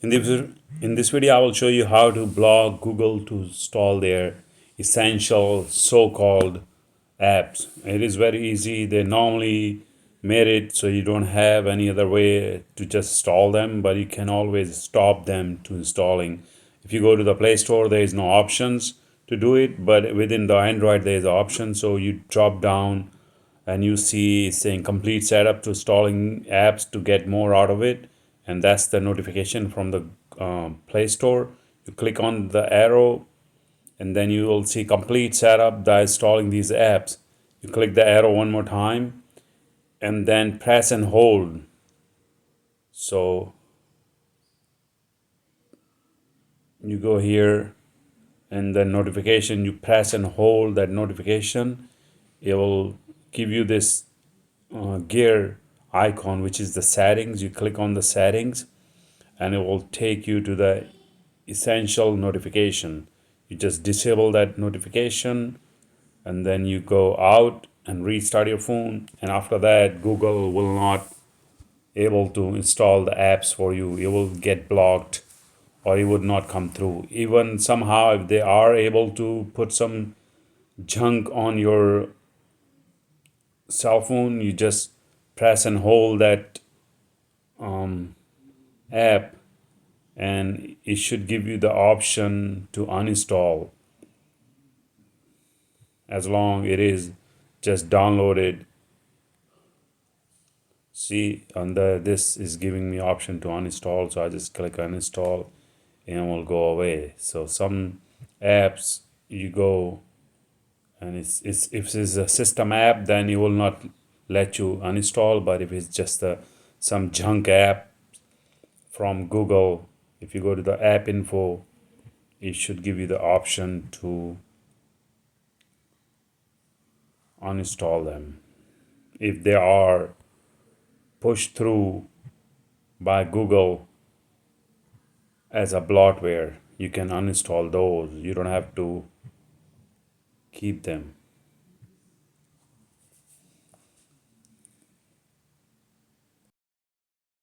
In this, in this video, I will show you how to block Google to install their essential so-called apps. It is very easy. They normally made it so you don't have any other way to just install them, but you can always stop them to installing. If you go to the Play Store, there is no options to do it, but within the Android, there is an option. So you drop down and you see saying complete setup to installing apps to get more out of it, and that's the notification from the Play Store. You click on the arrow and then you will see complete setup that installing these apps. You click the arrow one more time and then press and hold. So you go here and the notification, you press and hold that notification, it will give you this gear icon, which is the settings. You click on the settings and it will take you to the essential notification. You just disable that notification and then you go out and restart your phone, and after that Google will not able to install the apps for you. It will get blocked or it would not come through. Even somehow if they are able to put some junk on your cell phone, you just press and hold that app and it should give you the option to uninstall as long it is just downloaded. See, under this is giving me option to uninstall, so I just click uninstall and it will go away. So some apps you go and it's if it's a system app, then it will not let you uninstall, but if it's just some junk app from Google, if you go to the app info, it should give you the option to uninstall them. If they are pushed through by Google as a bloatware, you can uninstall those. You don't have to keep them.